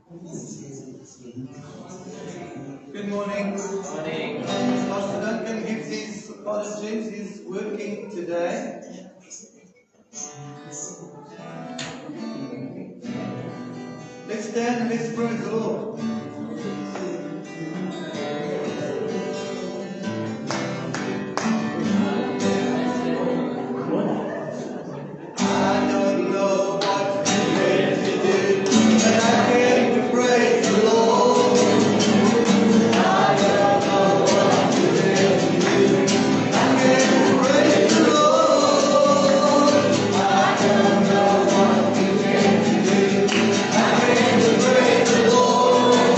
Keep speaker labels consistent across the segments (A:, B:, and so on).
A: Good morning.
B: Morning.
A: Pastor Duncan gives his apologies. He's working today. Let's stand and let's praise the Lord. I don't know what you're going to do, but I came to praise the Lord. I don't know what you're going to do. I came to praise the Lord. I don't know what you're going to do. I came to praise the Lord.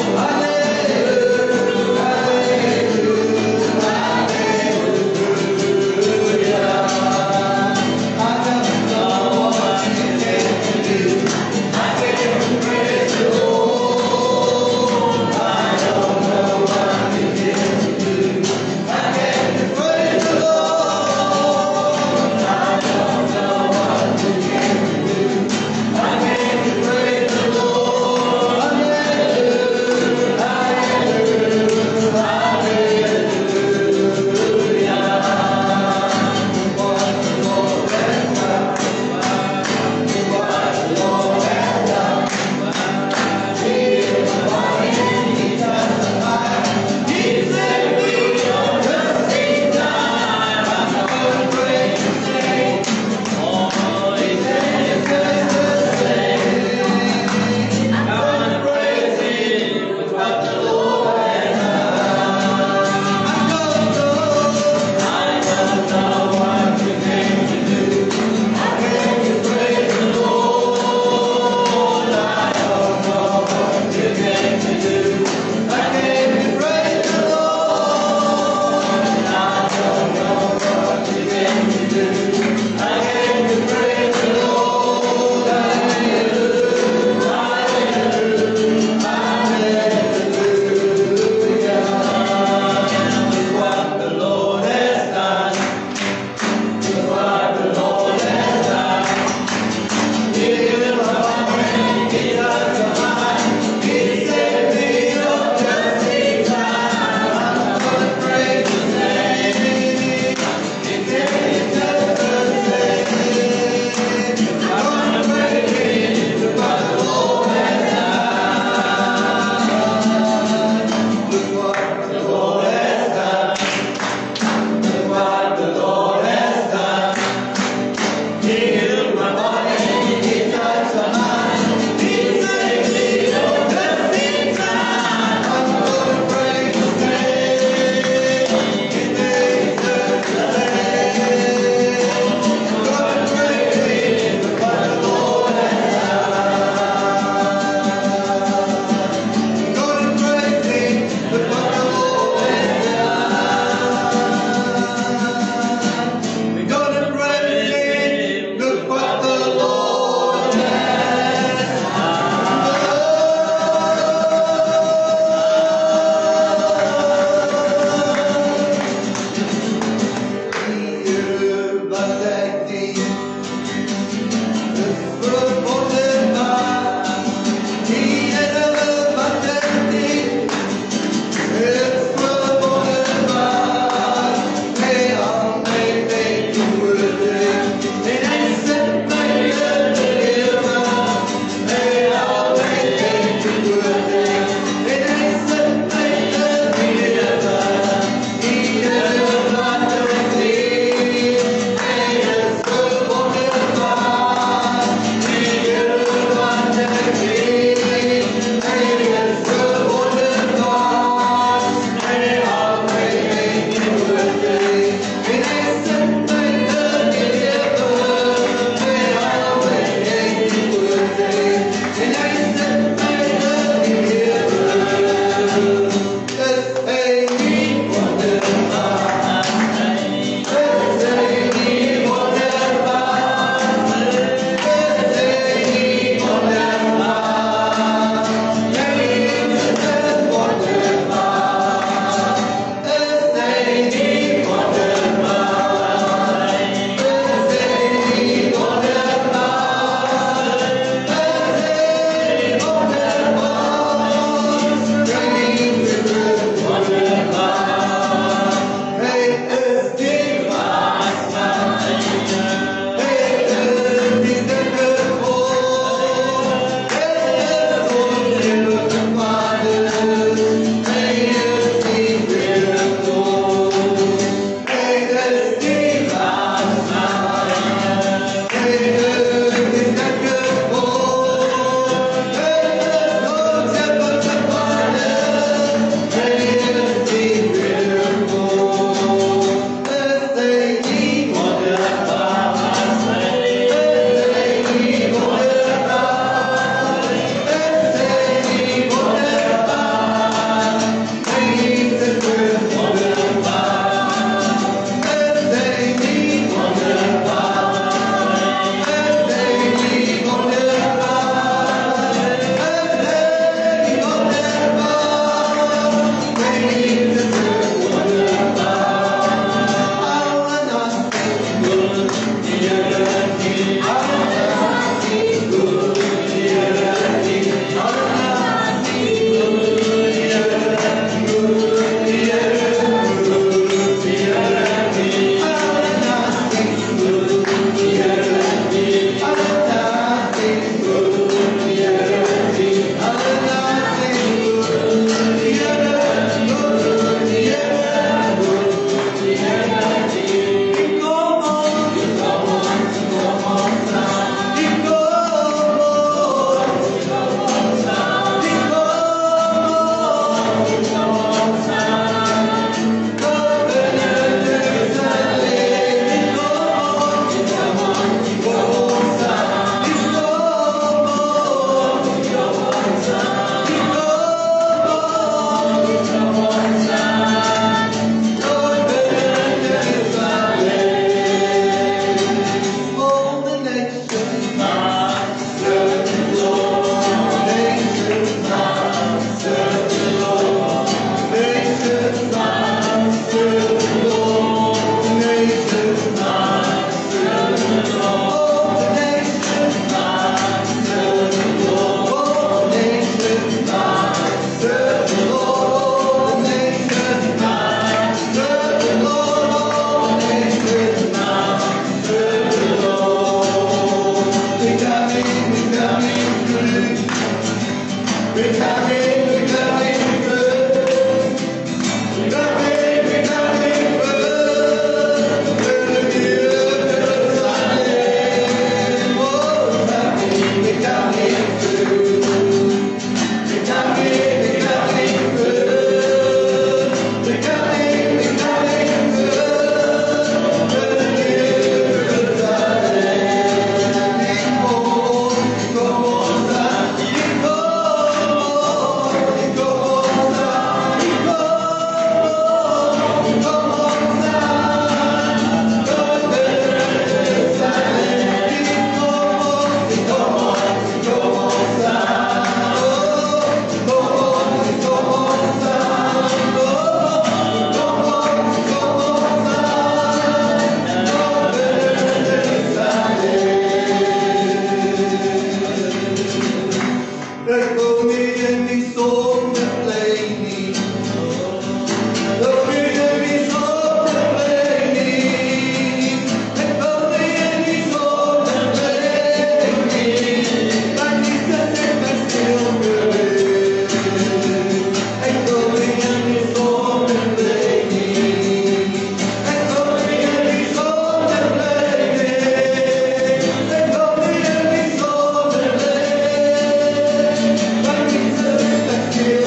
A: Thank you.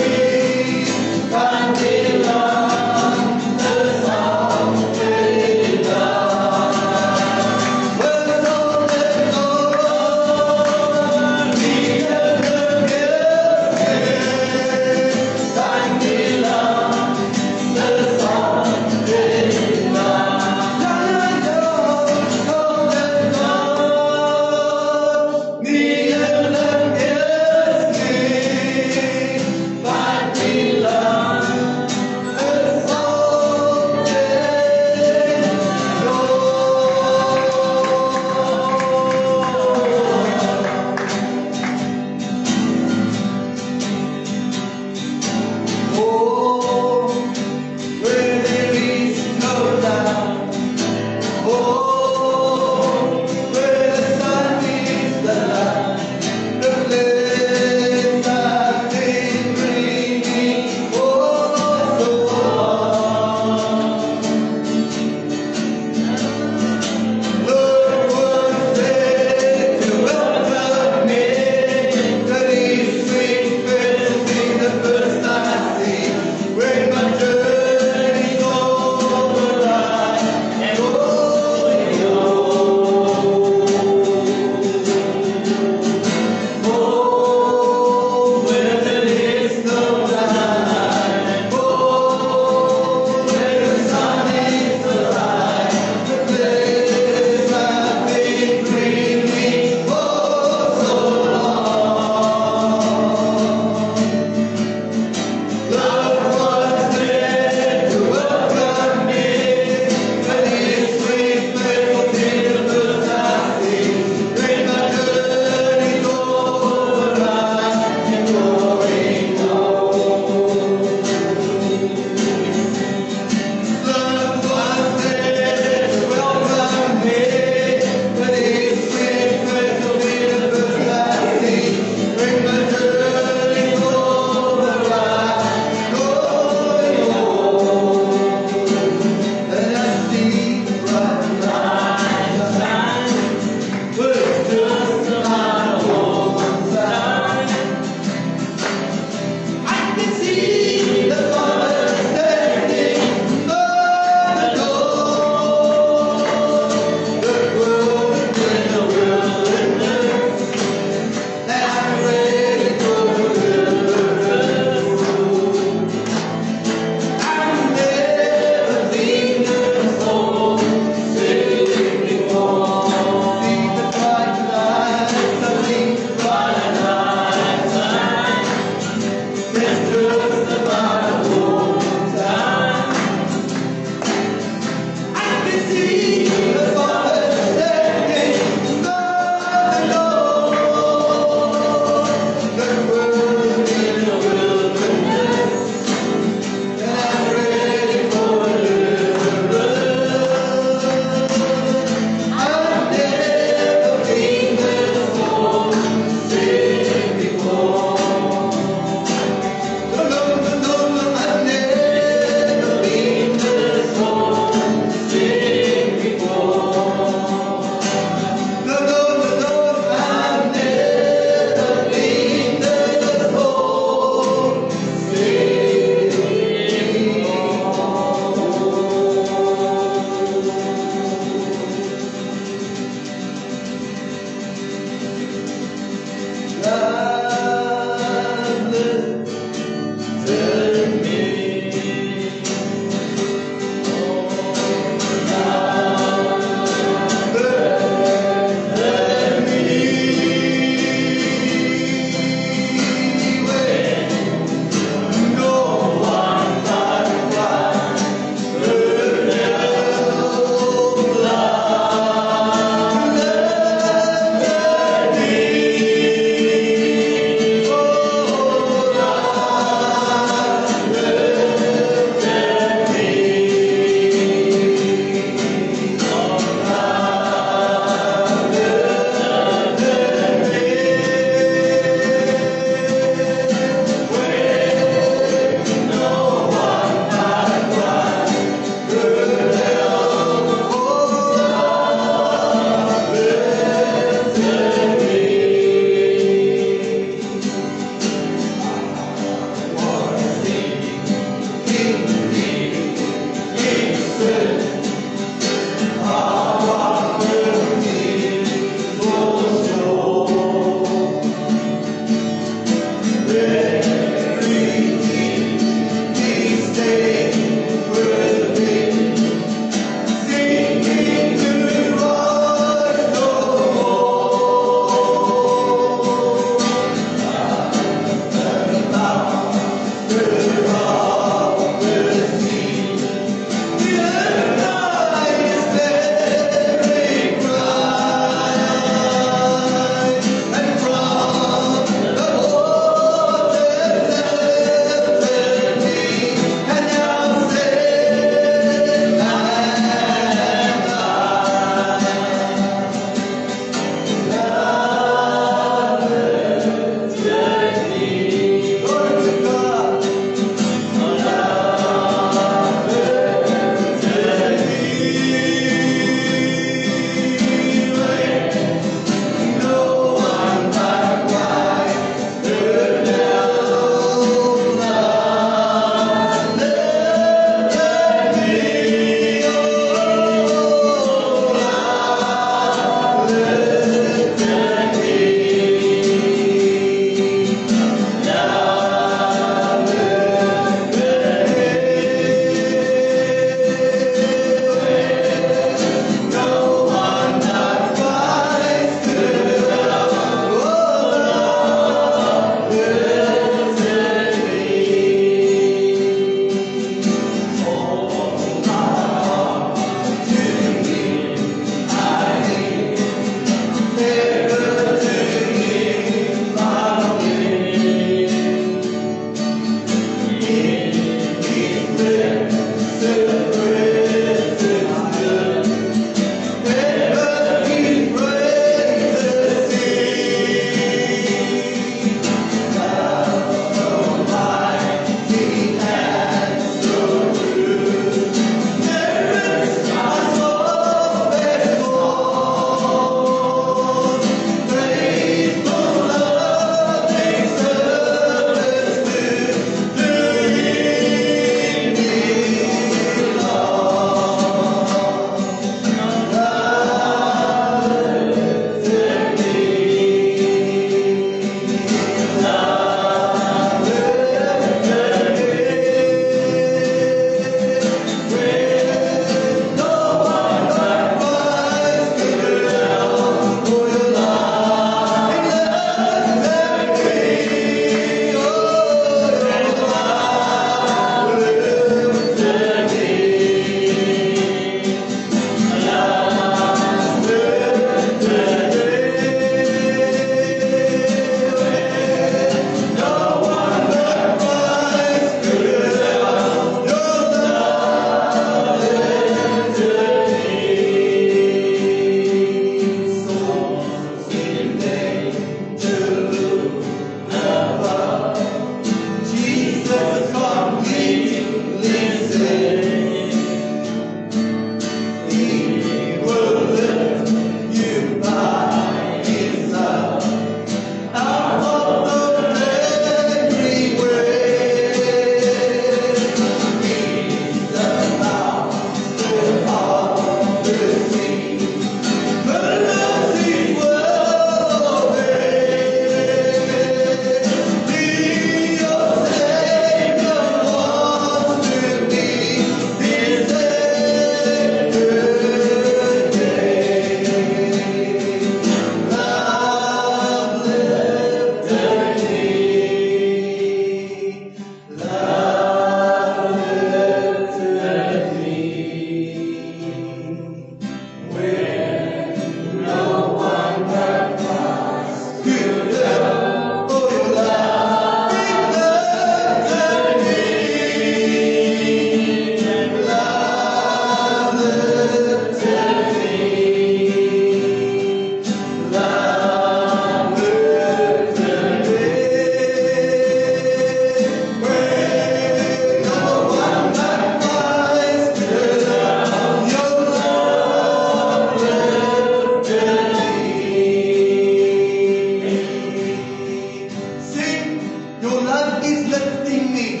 A: is lifting me.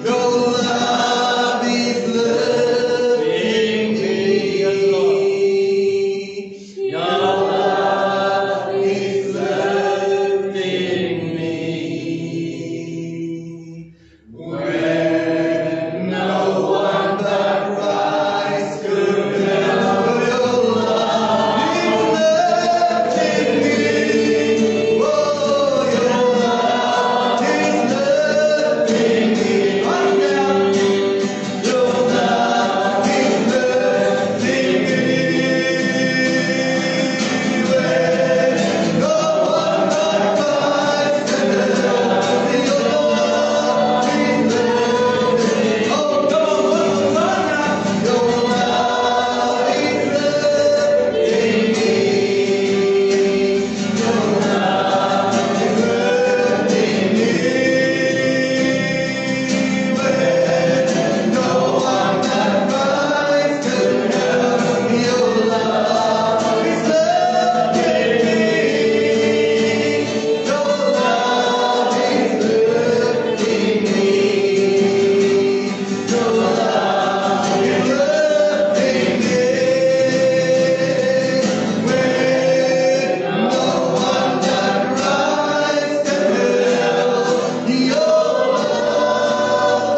A: Your love is lifting me.
B: Yes, Lord.
A: Your love is lifting me. When no one but Christ could help, your love is lifting me. Oh, your love is lifting me. Right now, your love is lifting me. When no one but Christ could help, your love is lifting me. Oh, come on, one more time now. Your love is lifting me. Your love is lifting me. When no one but Christ could help, your love is lifting me. Your love is lifting me. Your love is lifting me. When no one but Christ could help, your love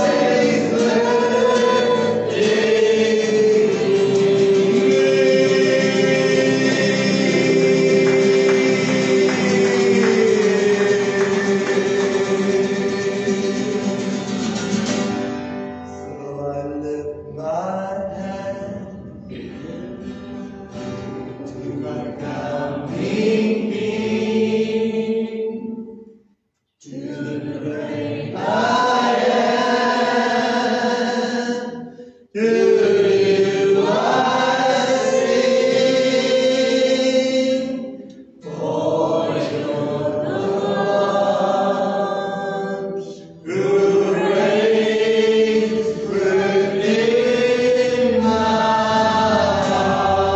A: So I lift my hand to my coming King, to the great I am. To you I sing, for your love who reigns within my heart.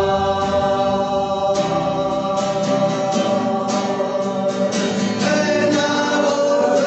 A: And I will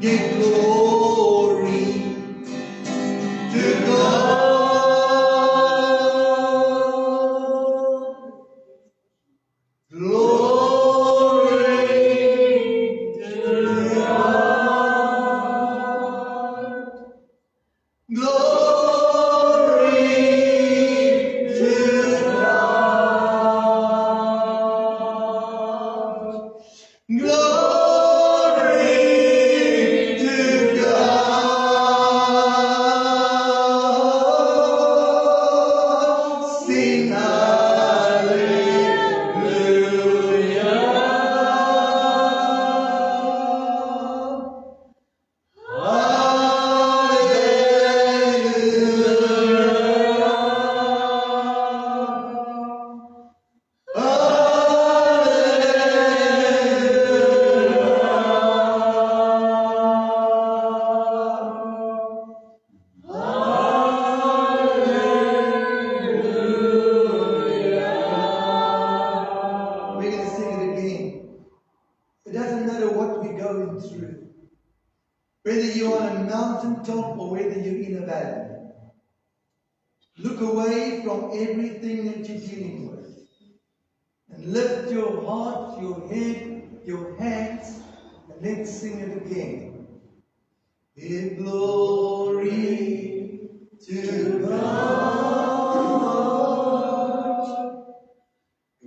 A: give glory to God. Glory to God. Glory to God. Glory to God. Sing We're going to sing it again. It doesn't matter what we're going through. Whether you're on a mountaintop or whether you're in a valley. Look away from everything that you're dealing with. And lift your heart, your head, your hands, and let's sing it again. Give glory to God.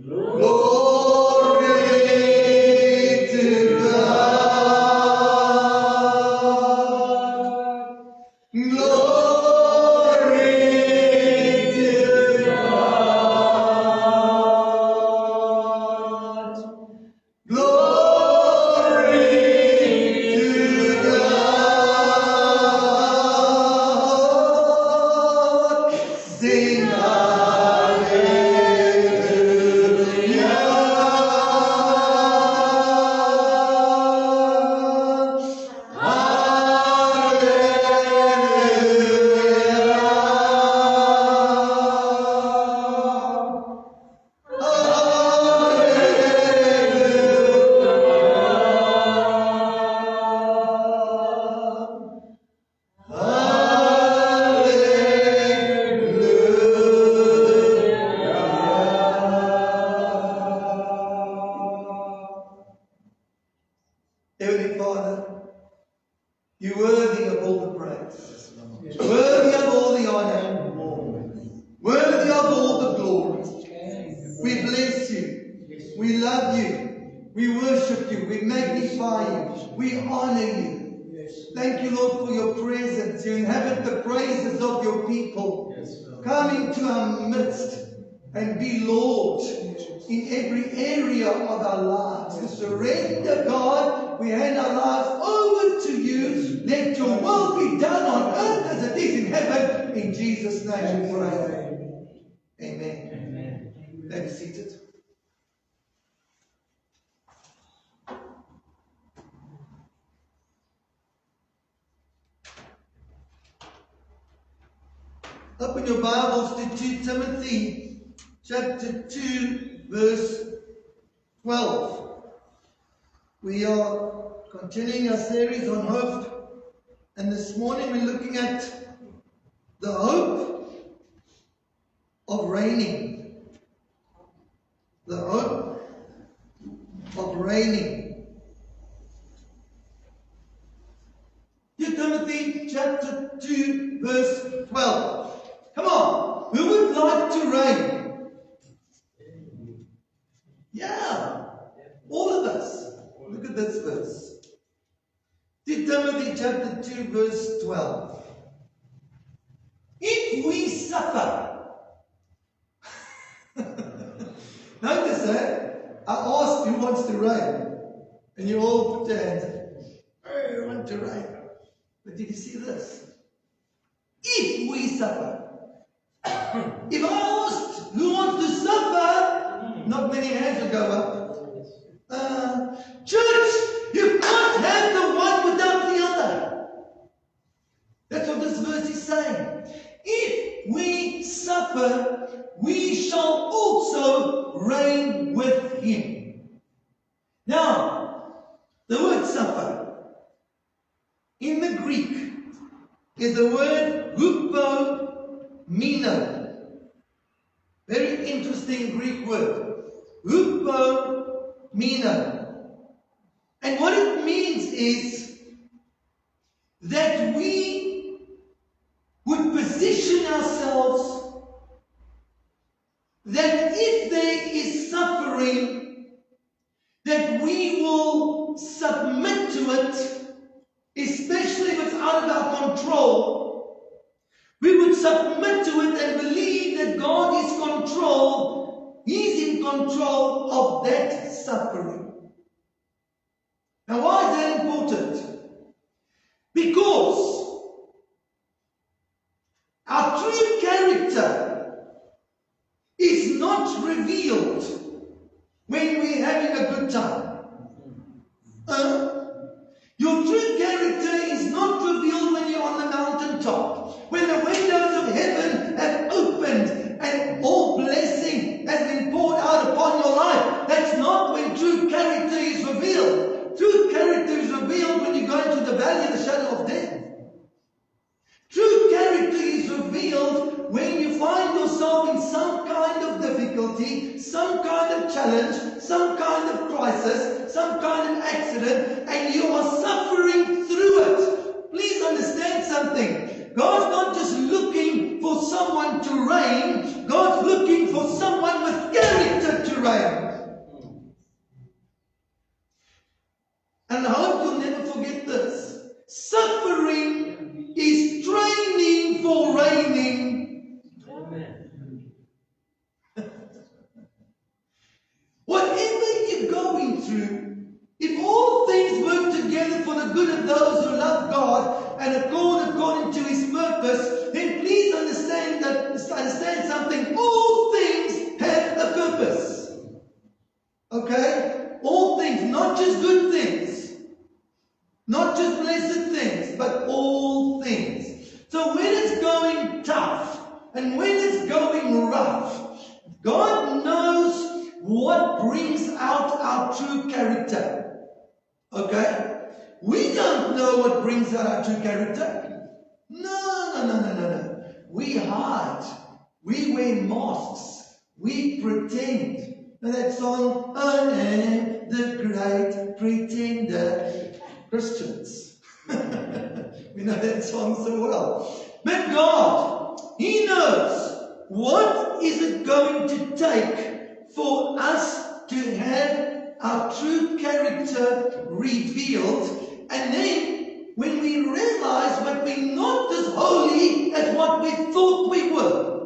A: Glory to God. Glory to God. Glory to God. Sing Heavenly Father, you're worthy of all the praise, worthy of all the honor, worthy of all the glory. We bless you, we love you, we worship you, we magnify you, we honor you. Thank you, Lord, for your presence. You inhabit the praises of your people. Come into our midst and be Lord in every area of our lives. We surrender, God. We hand our lives over to you. Let your will be done on earth as it is in heaven. In Jesus' name we pray. Amen. Amen. Be seated. Open your Bibles to 2 Timothy chapter 2 verse 12. We are continuing our series on hope, and this morning we're looking at the hope of reigning. The hope of reigning. 2 Timothy chapter 2 verse 12. Come on, who would like to reign? Yeah, all of us. Look at this verse. 2 Timothy chapter 2 verse 12. If we suffer. Notice that I asked who wants to reign, and you all put your hands up. I want to reign. But did you see this? If we suffer. If I asked who wants to suffer, not many hands will go up. Church, you can't have the one without the other. That's what this verse is saying. If we suffer, we shall also reign with him. Now, the word suffer Greek is the word hupomeno. Very interesting Greek word. Hupomeno. And what it means is that we would position ourselves that if there is suffering, that we will submit to it, especially if it's out of our control. We would submit to it and believe that God is control. He's in control of that suffering. Now, why is that important? Because our true character is not revealed when we're having a good time. Your true character is not revealed when you're on the mountaintop, when the windows of heaven have opened and all blessing has been poured out upon your life. That's not when true character is revealed. True character is revealed when you go into the valley of the shadow of death. True character is revealed when you find yourself in some kind of difficulty, some kind of challenge, some kind of crisis, some kind of accident, and you are suffering through it. Please understand something. God's not just looking for someone to reign. God's looking for someone with character to reign. And I hope you'll never forget this. Suffering is training for reigning. Amen. Whatever you're going through, if all things work together for the good of those who love God and are called according to His purpose, then please understand something. All things have a purpose. Okay? All things, not just good things. Not just blessed things, but all things. So when it's going tough and when it's going rough, God knows what brings out our true character. Okay? We don't know what brings out our true character. No. We hide. We wear masks. We pretend. And that song, I am the great pretender. Christians. We know that song so well. But God, He knows what is it going to take for us to have our true character revealed. And then when we realize that we're not as holy as what we thought we were,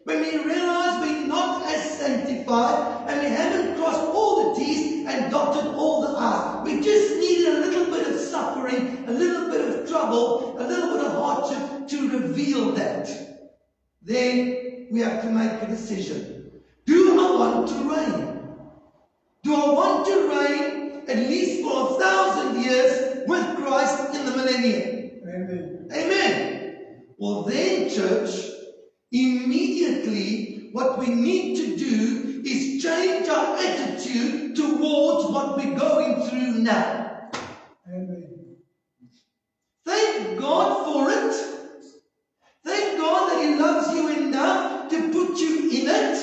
A: when we realize we're not as sanctified and we haven't crossed all the T's and dotted all the I's, we just need a little bit of suffering, a little bit of trouble, a little bit of hardship to reveal that. Then we have to make a decision. Do I want to reign? Do I want to reign at least for 1,000 years with Christ in the millennium? Amen. Amen. Well then, church, immediately what we need to do is change our attitude towards what we're going through now. Amen. Thank God for it. Thank God that He loves you enough to put you in it.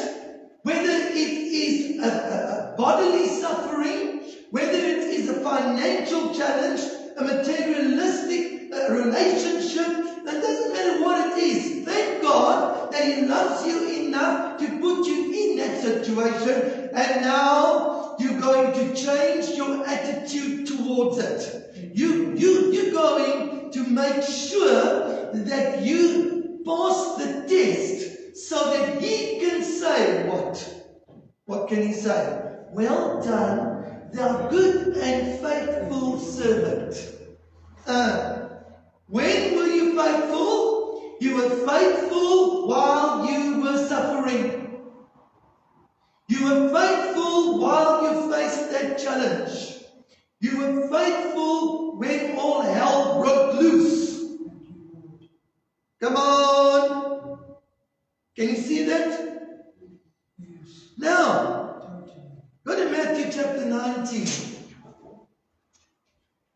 A: Whether it is a bodily suffering, whether it is a financial challenge, a materialistic relationship, it doesn't matter what it is. Thank God that He loves you enough to put you in that situation, and now you're going to change your attitude towards it. You're going to make sure that you pass the test so that He can say what? What can He say? Well done, thou good and faithful servant. When were you faithful? You were faithful while you were suffering. You were faithful while you faced that challenge. You were faithful when all hell broke loose. Come on. Can you see that? Yes. Now, go to Matthew chapter 19.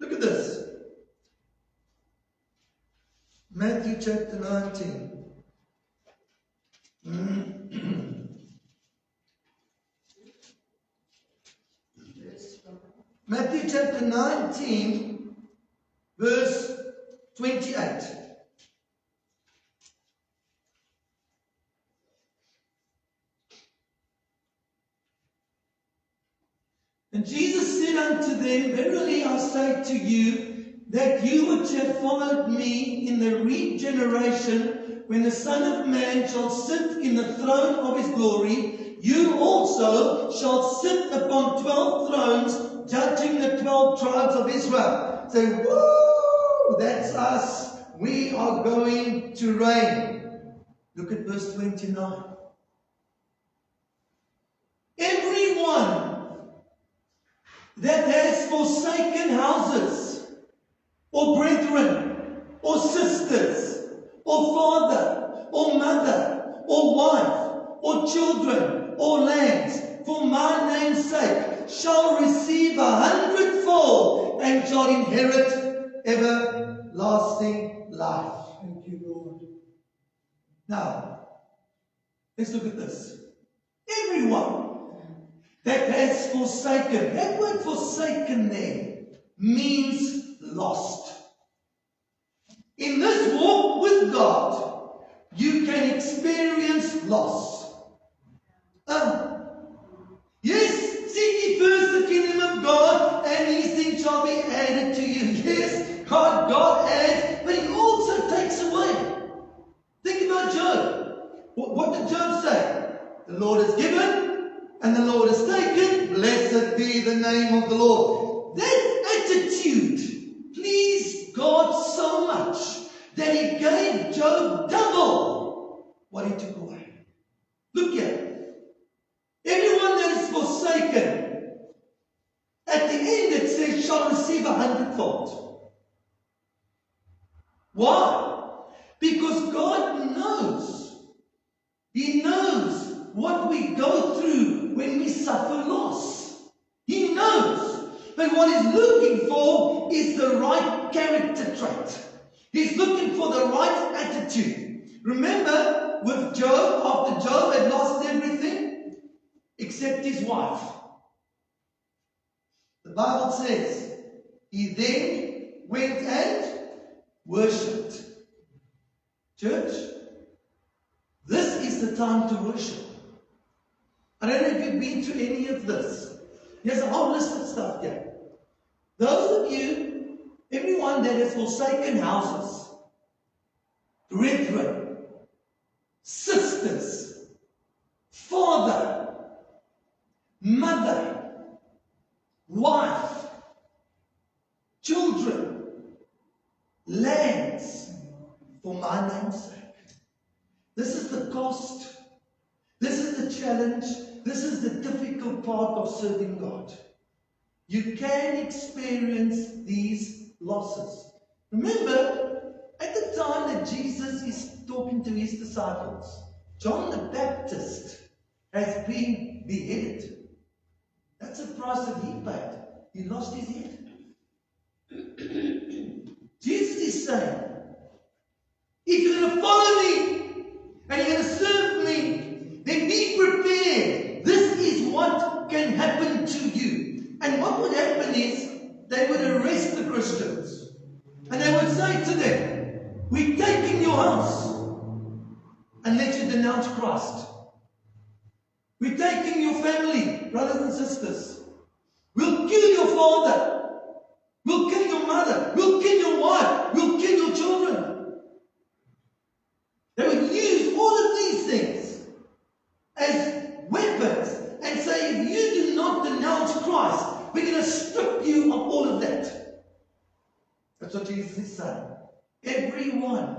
A: Look at this. Matthew chapter 19. Matthew chapter 19, verse 28. And Jesus said unto them, Verily I say to you, that you which have followed me in the regeneration, when the Son of Man shall sit in the throne of his glory, you also shall sit upon 12 thrones, judging the 12 tribes of Israel. Say, woo! That's us. We are going to reign. Look at verse 29. Everyone that has forsaken houses, or brethren, or sisters, or father, or mother, or wife, or children, or lands, for my name's sake, shall receive 100-fold, and shall inherit everlasting life.
B: Thank you, Lord.
A: Now, let's look at this. Everyone that has forsaken, that word forsaken there means lost. In this walk with God, you can experience loss. Yes, seek ye first the kingdom of God, and these things shall be added to you. Yes, God adds, but He also takes away. Think about Job. What did Job say? The Lord has given, and the Lord has taken. Blessed be the name of the Lord. That attitude pleased God so much that He gave Job double what he took away. Look here. Everyone that is forsaken, at the end it says, shall receive 100-fold. Why? Because God knows. He knows what we go through when we suffer loss. He knows. But what He's looking for is the right character trait. He's looking for the right attitude. Remember with Job, after Job had lost everything except his wife. The Bible says he then went and worshipped. Church, this is the time to worship. I don't know if you've been through any of this. There's a whole list of stuff here. Those of you, everyone that has forsaken houses, brethren, sisters, father, mother, wife, children, lands, for my name's sake. This is the cost. This is the challenge. This is the difficult part of serving God. You can experience these losses. Remember, at the time that Jesus is talking to his disciples, John the Baptist has been beheaded. That's the price that he paid. He lost his head. Jesus is saying, if you're going to follow me and you're going to serve me, then be prepared. This is what can happen to you. And what would happen is they would arrest the Christians. And they would say to them, we're taking your house unless you denounce Christ. We're taking your family, brothers and sisters. We'll kill your father. We'll kill your mother. We'll kill your wife. We'll kill your children. They would use all of these things as weapons and say, if you do not denounce Christ, we're going to strip you of all of that. That's what Jesus is saying. Everyone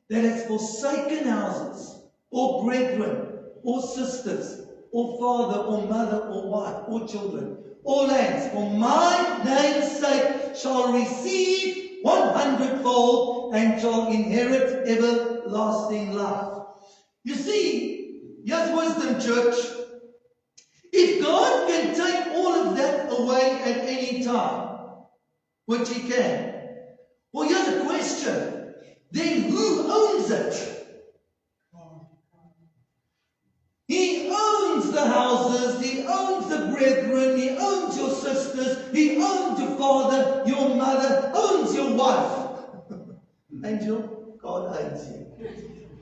A: that has forsaken houses, or brethren, or sisters, or father, or mother, or wife, or children, or lands, for my name's sake, shall receive 100-fold and shall inherit everlasting life. You see, here's wisdom, church. If God can take all of that away at any time, which He can, well, here's a question. then who owns it? He owns the houses, He owns the brethren, He owns your sisters, He owns your father, your mother, owns your wife. Angel, God owns you.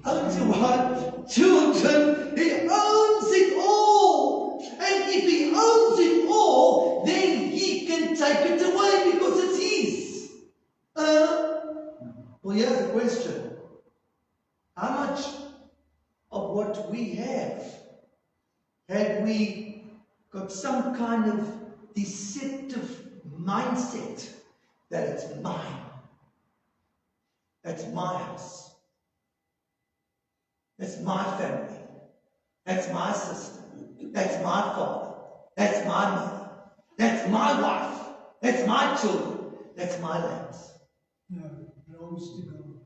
A: Owns your wife, children, He owns it all. And if He owns it all, then He can take it away because it's His. Well, here's the question. How much of what we have we got some kind of deceptive mindset that it's mine? That's my house. That's my family. That's my sister. That's my father. That's my mother. That's my wife. That's my children. That's my lands.
B: No, it belongs to God.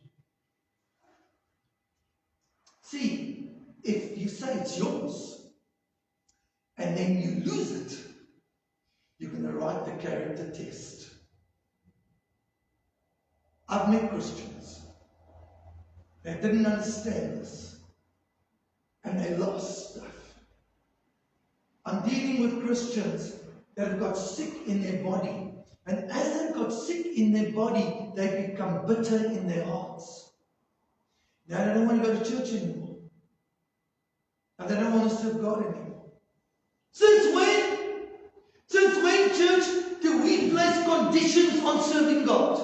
A: See, if you say it's yours, and then you lose it, you're going to write the character test. I've met Christians that didn't understand this, and they lost stuff. I'm dealing with Christians that have got sick in their body, and as they've got sick in their body, they become bitter in their hearts. Now they don't want to go to church anymore, and they don't want to serve God anymore. Since when? Since when, church, do we place conditions on serving God?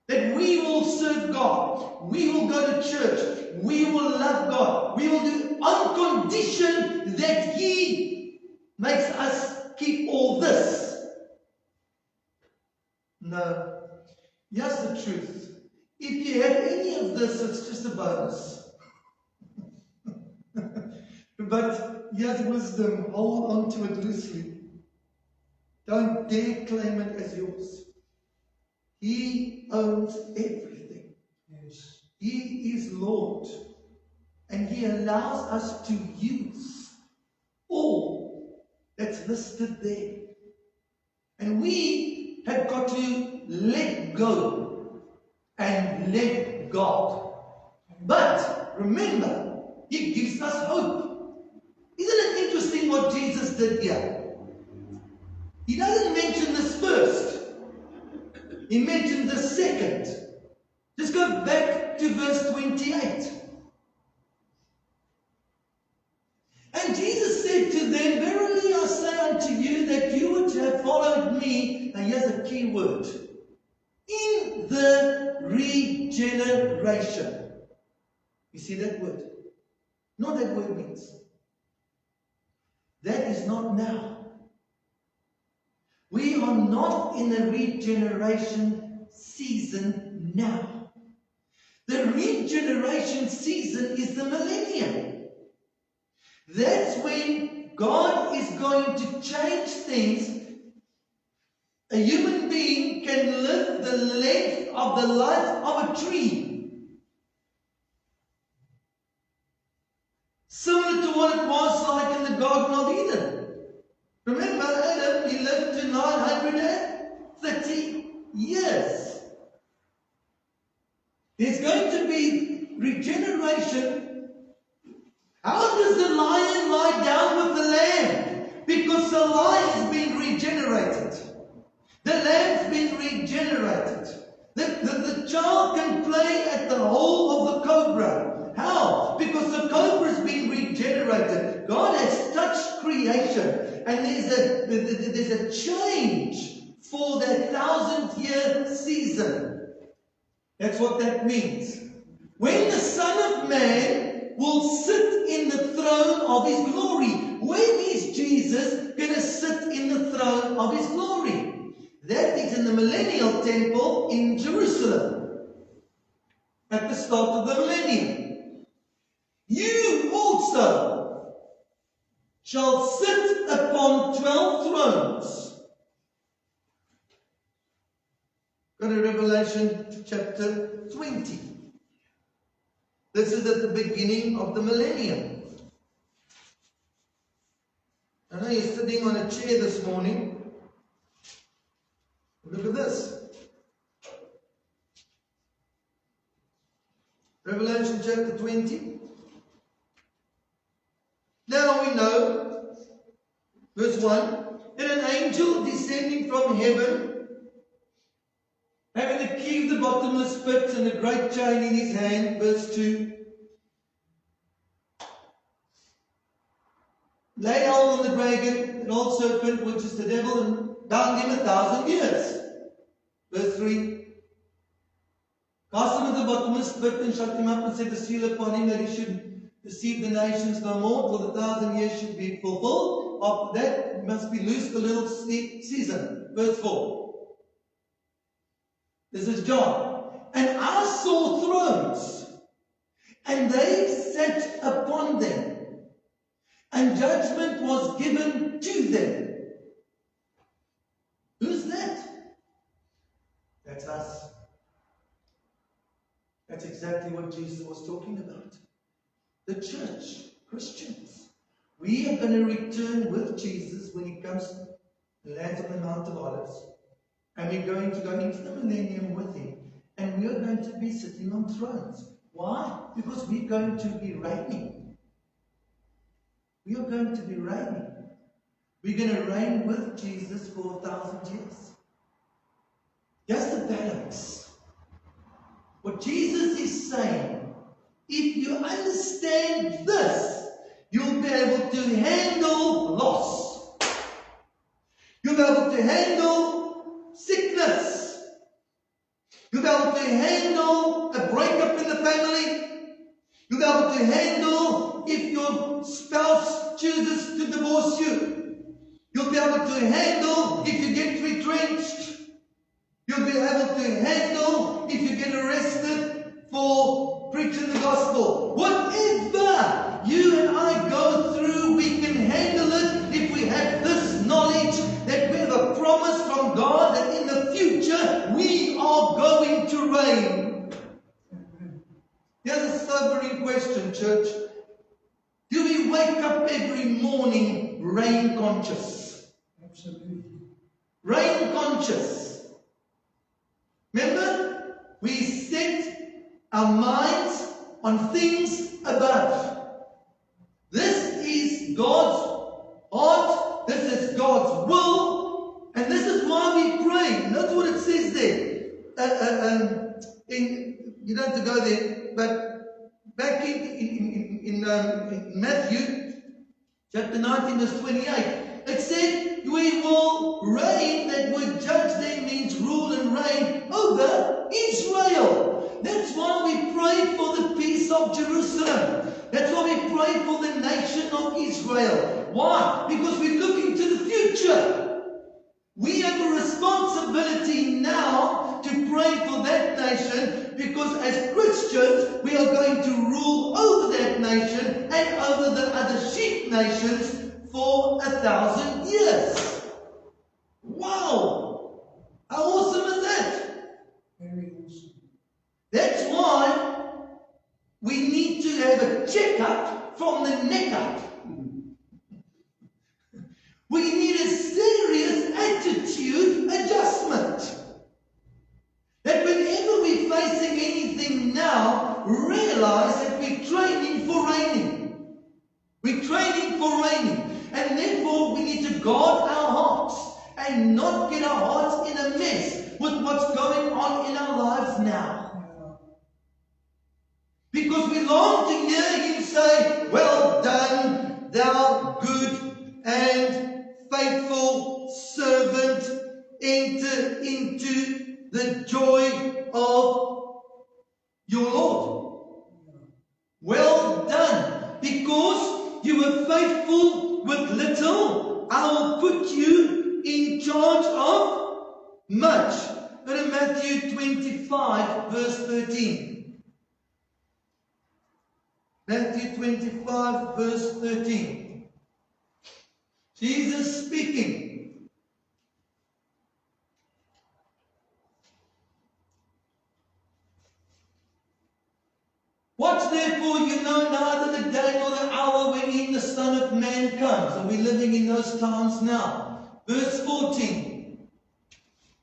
A: That we will serve God, we will go to church, we will love God, we will do on condition that He makes us keep all this. No. Here's the truth. If you have any of this, it's just a bonus. But here's wisdom. Hold on to it loosely. Don't dare claim it as yours. He owns everything.
B: Yes.
A: He is Lord. And He allows us to use all that's listed there. And we have got to let go and let God. But remember, He gives us hope. Isn't it interesting what Jesus did here? He doesn't mention this first. He mentioned the second. Just go back to verse 28. And Jesus said to them, verily I say unto you that you would have followed me. Now here's a key word. In the regeneration. You see that word? You know what that word means? That is not now. We are not in a regeneration season now. The regeneration season is the millennium. That's when God is going to change things. A human being can live the length of the life of a tree. Similar to what it was like in the Garden of Eden. Remember Adam, he lived to 930 years. There's going to be regeneration. How does the lion lie down with the lamb? Because the lion's been regenerated. The lamb's been regenerated. The child can play at the hole of the cobra. How? Because the cobra's been regenerated. God has touched creation. And there's a change for that 1,000-year season. That's what that means. When the Son of Man will sit in the throne of His glory. When is Jesus going to sit in the throne of His glory? That is in the millennial temple in Jerusalem. At the start of the millennium. You also shall sit upon 12 thrones. Go to Revelation chapter 20. This is at the beginning of the millennium. I know you're sitting on a chair this morning. Look at this. Revelation chapter 20. Now we know, verse 1, that an angel descending from heaven, having the key of the bottomless pit and a great chain in his hand, verse 2, laid hold on the dragon, an old serpent, which is the devil, and bound him 1,000 years. Verse 3, cast him into the bottomless pit and shut him up and set a seal upon him that he should deceive the nations no more till the 1,000 years should be fulfilled. After that, he must be loosed a little season. Verse 4. This is John. And I saw thrones, and they sat upon them, and judgment was given to them. Who's that? That's us. That's exactly what Jesus was talking about. The church, Christians. We are going to return with Jesus when he comes and lands on the Mount of Olives. And we're going to go into the millennium with him. And we are going to be sitting on thrones. Why? Because we're going to be reigning. We are going to be reigning. We're going to reign with Jesus for 1,000 years. Here's the balance. What Jesus is saying, if you understand this, you'll be able to handle loss. You'll be able to handle sickness. You'll be able to handle a breakup in the family. You'll be able to handle if your spouse chooses to divorce you. You'll be able to handle if you get retrenched. You'll be able to handle if you get arrested for preaching the gospel. Whatever you and I go through, we can handle it if we have this knowledge that we have a promise from God that in the future we are going to reign. Here's a sobering question, church. Do we wake up every morning reign conscious?
B: Absolutely.
A: Reign conscious. Remember, we set our minds on things above. This is God's heart, this is God's will, and this is why we pray. Notice what it says there. You don't have to go there, but back in Matthew chapter 19 verse 28, it said, we will reign. That word judge there means rule and reign over Israel. That's why we pray for the peace of Jerusalem. That's why we pray for the nation of Israel. Why? Because we're looking to the future. We have a responsibility now to pray for that nation, because as Christians we are going to rule over that nation and over the other sheep nations for 1,000 years. Wow! How awesome is that?
B: Very awesome.
A: That's why we need to have a checkup from the neck up. We need a serious attitude adjustment. That whenever we're facing anything now, realize that we're training for reigning. We're training for reigning. And therefore we need to guard our hearts and not get our hearts in a mess with what's going on in our lives now. Because we long to hear him say, well done, thou good and faithful servant, enter into the joy of your Lord. Well done, because you were faithful with little, I will put you in charge of much. Go to Matthew 25 verse 13. Matthew 25 verse 13. Jesus speaking. Watch therefore, you know neither the day nor the hour wherein the Son of Man comes. Are we living in those times now? Verse 14.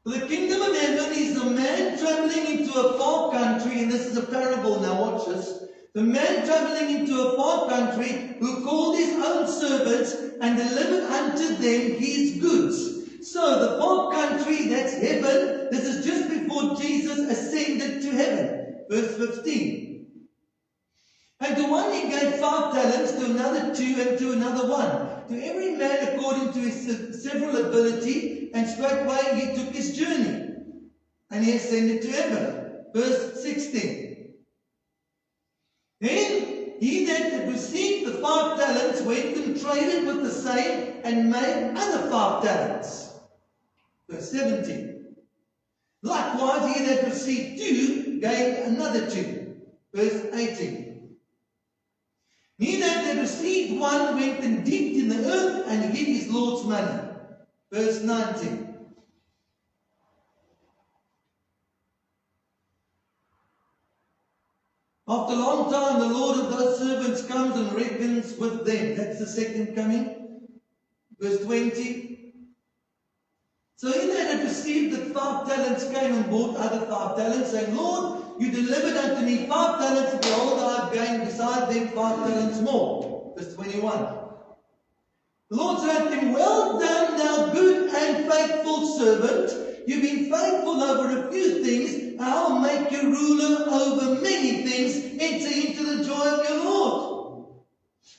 A: For the kingdom of heaven is a man traveling into a far country, country, and this is a parable now, watch this. The man traveling into a far country who called his own servants and delivered unto them his goods. So the far country, that's heaven. This is just before Jesus ascended to heaven. Verse 15. And to one he gave 5 talents, to another 2, and to another 1. To every man according to his several ability, and straightway he took his journey. And he ascended to heaven. Verse 16. Then he that had received the 5 talents went and traded with the same, and made other 5 talents. Verse 17. Likewise he that received 2 gave another 2. Verse 18. He that had received 1 went and digged in the earth and hid his Lord's money. Verse 19. After a long time, the Lord of those servants comes and reckons with them. That's the second coming. Verse 20. So he that had received the 5 talents came and bought other 5 talents, saying, Lord, you delivered unto me 5 talents, and behold, I have gained beside them 5 talents more. Verse 21. The Lord said unto him, Well done, thou good and faithful servant. You've been faithful over a few things. I'll make you ruler over many things. Enter into the joy of your Lord.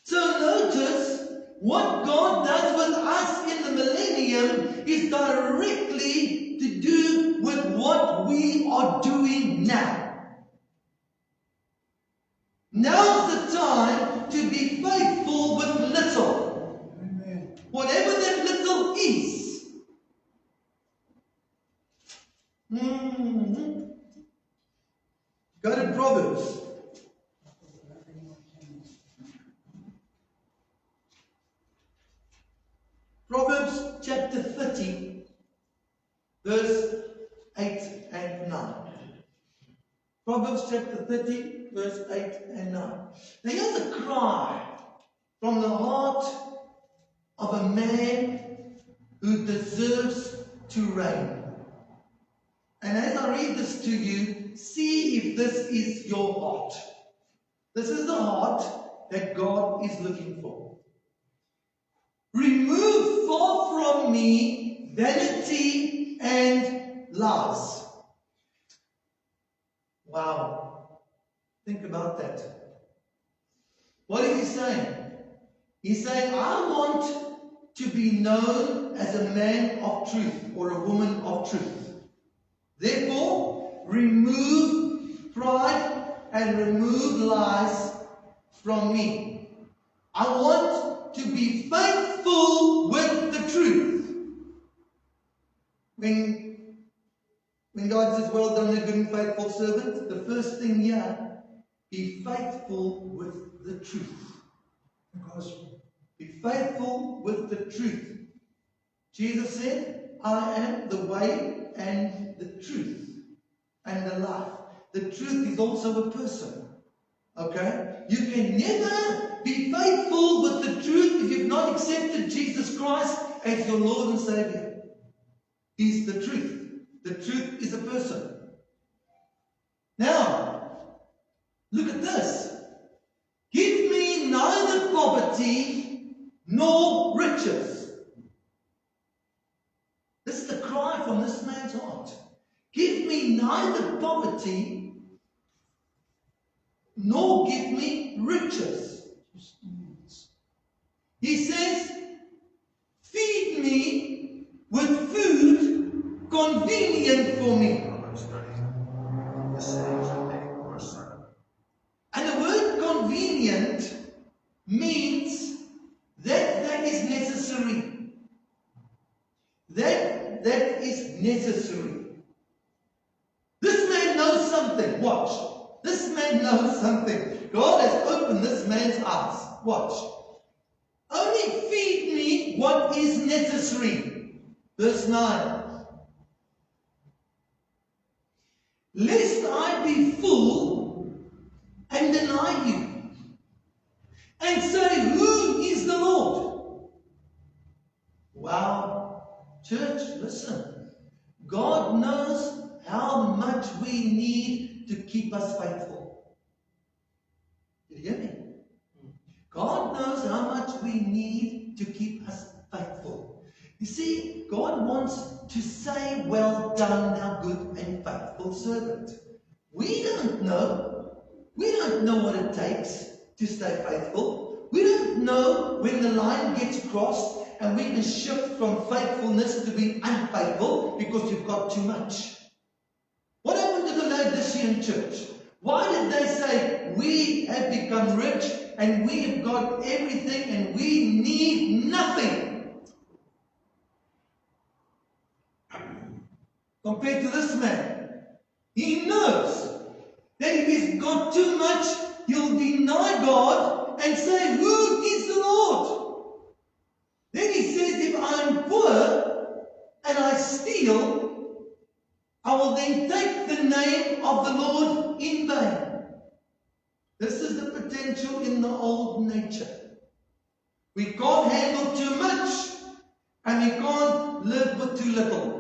A: So notice, what God does with us in the millennium is directly to do with what we are doing now. Now's the time to be faithful with little.
B: Amen.
A: Whatever that little is. Go to Proverbs. Proverbs chapter 30, verse 8 and 9. Proverbs chapter 30, verse 8 and 9. Now here's a cry from the heart of a man who deserves to reign. And as I read this to you, see if this is your heart. This is the heart that God is looking for. Remove far from me vanity and lies. Wow. Think about that. What is he saying? He's saying, I want to be known as a man of truth or a woman of truth. Therefore, remove pride and remove lies from me. I want to be faithful with the truth. When God says, well done, a good and faithful servant, the first thing here, be faithful with the truth.
B: The gospel.
A: Be faithful with the truth. Jesus said, I am the way and the truth and the life. The truth is also a person. Okay? You can never be faithful with the truth if you've not accepted Jesus Christ as your Lord and Savior. He's the truth. The truth is a person. Now, look at this. Give me neither poverty nor riches. This is the cry from this man's heart. Give me neither poverty nor give me riches. He says, feed me with food convenient for me. And the word convenient means that is necessary. That is necessary. This man knows something. Watch. This man knows something. God has opened this man's eyes. Watch. Only feed me what is necessary. Verse 9. Lest I be full and deny you, and say, who is the Lord? Wow. Church, listen. God knows how much we need to keep us faithful. Did you hear me? God knows how much we need to keep us faithful. You see, God wants to say, well done, thou good and faithful servant. We don't know. We don't know what it takes to stay faithful. We don't know when the line gets crossed and we can shift from faithfulness to being unfaithful because you've got too much. What happened to the Laodicean church? Why did they say, we have become rich and we have got everything and we need nothing? Compared to this man, he knows that if he's got too much, he'll deny God and say, who is the Lord? Then he says, if I'm poor and I steal, I will then take the name of the Lord in vain. This is the potential in the old nature. We can't handle too much and we can't live with too little.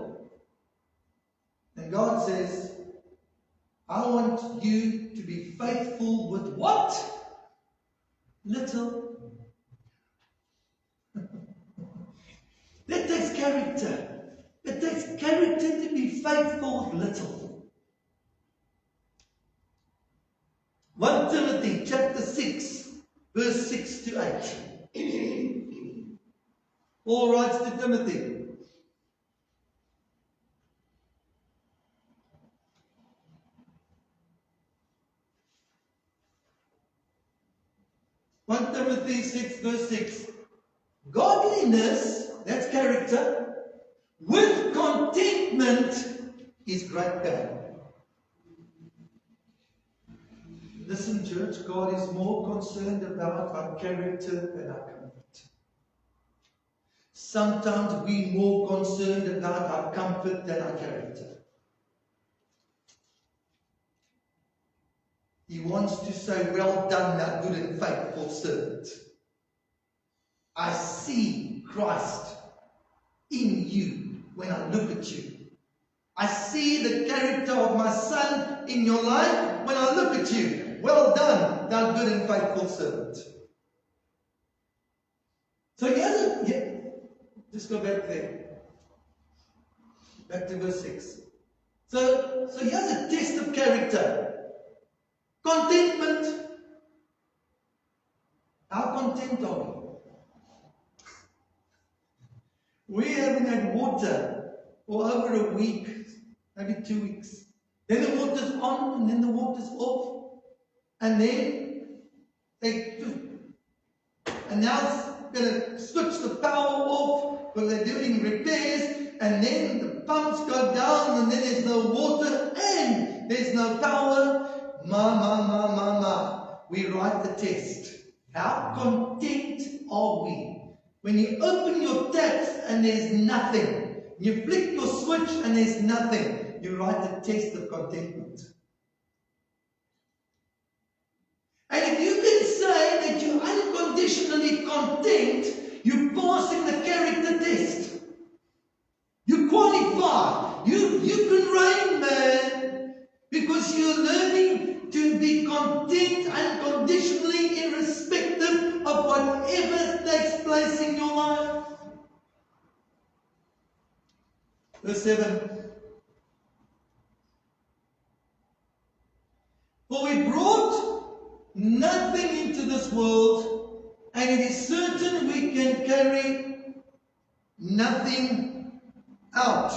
A: And God says, I want you to be faithful with what? Little. That takes character. It takes character to be faithful with little. 1 Timothy chapter 6, verse 6 to 8. Paul writes to Timothy, 1 Timothy 6, verse 6. Godliness, that's character, with contentment is great gain. Listen, church, God is more concerned about our character than our comfort. Sometimes we're more concerned about our comfort than our character. He wants to say, well done, thou good and faithful servant. I see Christ in you when I look at you. I see the character of my Son in your life when I look at you. Well done, thou good and faithful servant. So just go back there. Back to verse 6. So here's a test of character. Contentment. How content are we? We haven't had water for over a week, maybe 2 weeks. Then the water's on and then the water's off. And then and now it's going to switch the power off because they're doing repairs. And then the pumps go down and then there's no water and there's no power. We write the test. How content are we? When you open your taps and there's nothing, you flick your switch and there's nothing, you write the test of contentment. And if you can say that you're unconditionally content, you're passing the character test. You qualify. You can reign, man, because you're learning to be content unconditionally, irrespective of whatever takes place in your life. Verse 7. For we brought nothing into this world, and it is certain we can carry nothing out.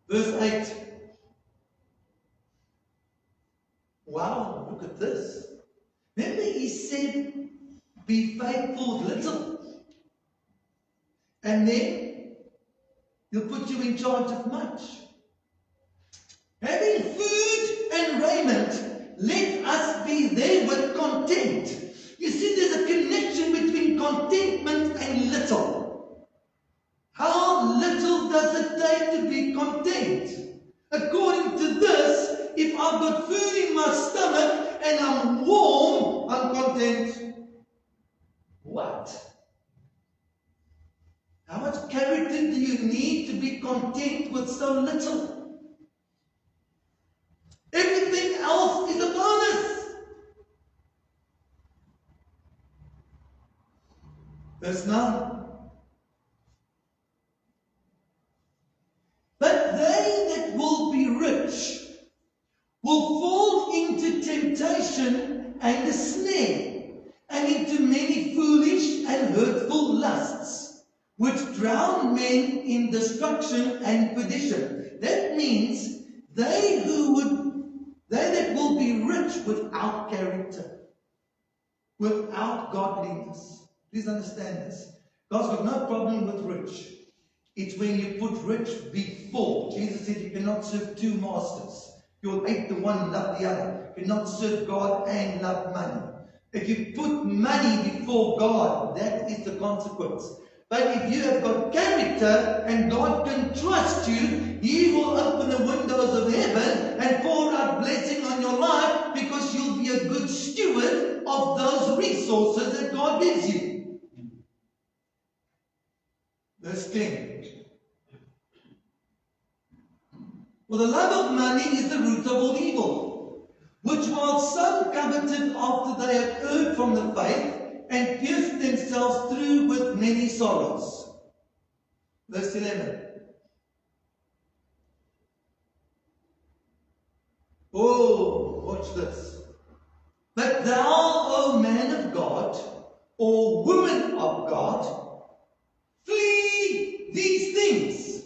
A: Verse 8. Wow, look at this. Remember he said, be faithful with little. And then he'll put you in charge of much. Having food and raiment, let us be there with content. You see, there's a connection between contentment and little. How little does it take to be content? According to this, if I've got food in my stomach and I'm warm, I'm content. What? How much character do you need to be content with so little? Everything else is a bonus. Verse 9. But they that will be rich will fall into temptation and a snare, and into many foolish and hurtful lusts, which drown men in destruction and perdition. That means they that will be rich without character, without godliness. Please understand this. God's got no problem with rich. It's when you put rich before. Jesus said you cannot serve two masters. You'll hate the one, love the other. You cannot serve God and love money. If you put money before God, that is the consequence. But if you have got character and God can trust you, He will open the windows of heaven and pour out blessing on your life, because you'll be a good steward of those resources that God gives you. Verse 10. For the love of money is the root of all evil, which while some coveted after they had erred from the faith, and pierced themselves through with many sorrows. Verse 11. Oh, watch this. But thou, O man of God, or woman of God, flee these things,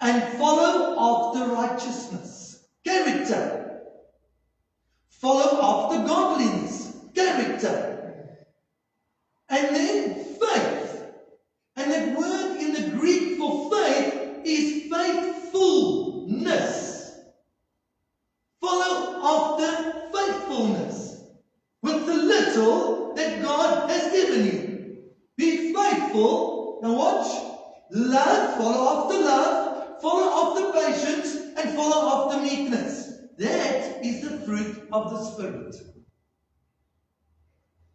A: and follow after righteousness, character. Follow after godliness, character. And then faith. And that word in the Greek for faith is faithfulness. Follow after faithfulness with the little that God has given you. Be faithful. Now watch. Love, follow after love. Follow after patience, and follow after meekness. That is the fruit of the Spirit.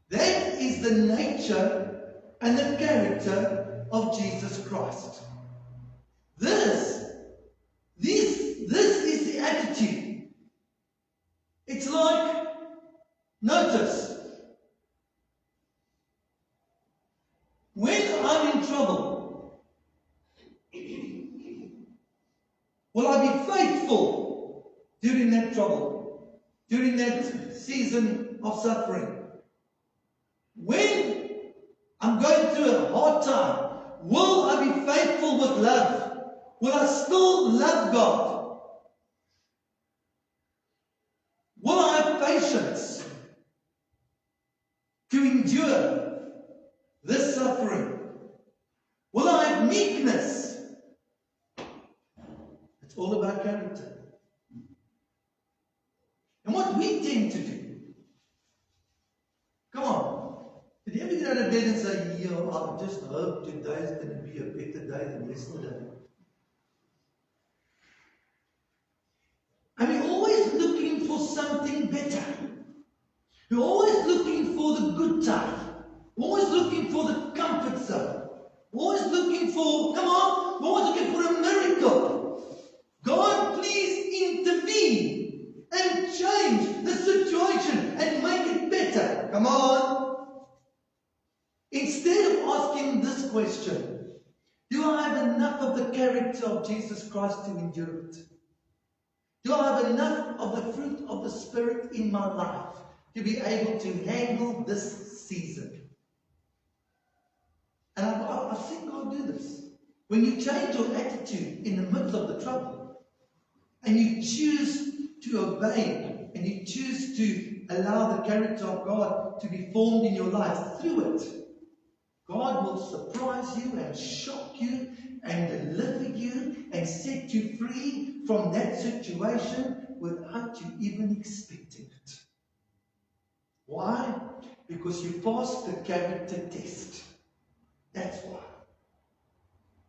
A: That is the nature and the character of Jesus Christ. This is the attitude. It's like, notice, when I'm in trouble, will I be faithful during that trouble, during that season of suffering? When I'm going through a hard time, will I be faithful with love? Will I still love God? Will I have patience to endure this suffering? Will I have meekness? It's all about character. And what we tend to do, come on, did you ever get out of bed and say, yeah, I just hope today is going to be a better day than yesterday? And we're always looking for something better. We're always looking for the good time. We're always looking for the comfort zone. We're always looking for, come on, we're always looking for a miracle. God, please intervene and change the situation and make it better. Come on. Instead of asking this question, do I have enough of the character of Jesus Christ to endure it? Do I have enough of the fruit of the Spirit in my life to be able to handle this season? And I've seen God do this. When you change your attitude in the midst of the trouble, and you choose to obey, and you choose to allow the character of God to be formed in your life through it, God will surprise you and shock you and deliver you and set you free from that situation without you even expecting it. Why? Because you passed the character test. That's why.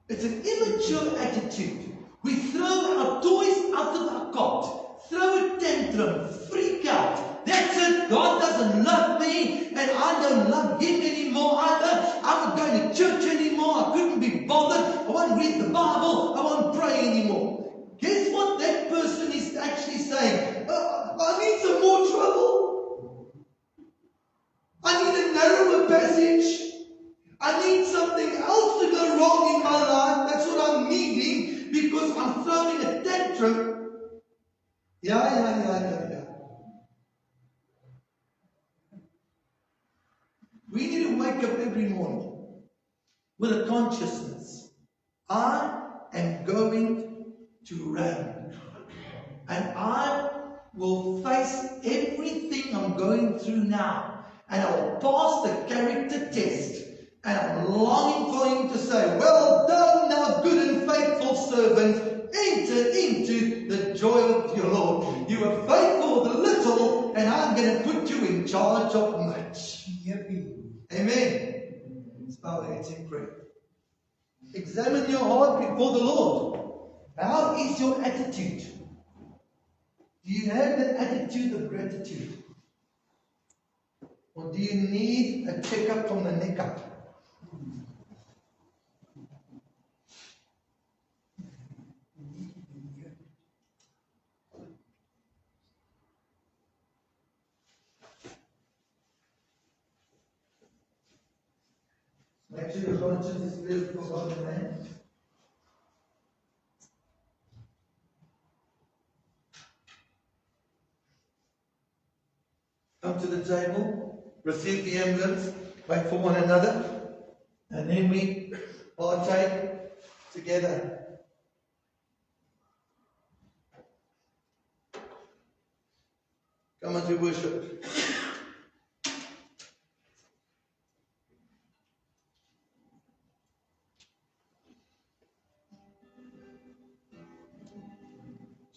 A: It's an immature attitude. We throw our toys out of our cot, throw a tantrum, freak out. That's it. God doesn't love me, and I don't love Him anymore either. I'm not going to church anymore. I couldn't be bothered. I won't read the Bible. I won't pray anymore. Guess what that person is actually saying, I need some more trouble. I need a narrower passage. I need something else to go wrong in my life. That's what I'm needing because I'm throwing a tantrum. Yeah. We need to wake up every morning with a consciousness. I am going to reign. And I will face everything I'm going through now. And I will pass the character test. And I'm longing for him to say, well done, thou good and faithful servant. Enter into the joy of your Lord. You are faithful with a little, and I'm going to put you in charge of much.
B: Yippee.
A: Amen. Let's bow our heads in prayer. Examine your heart before the Lord. How is your attitude? Do you have an attitude of gratitude? Or do you need a checkup from the neck up? Make sure your conscience is clear before God, amen. Come to the table, receive the emblems, wait for one another, and then we partake together. Come on to worship.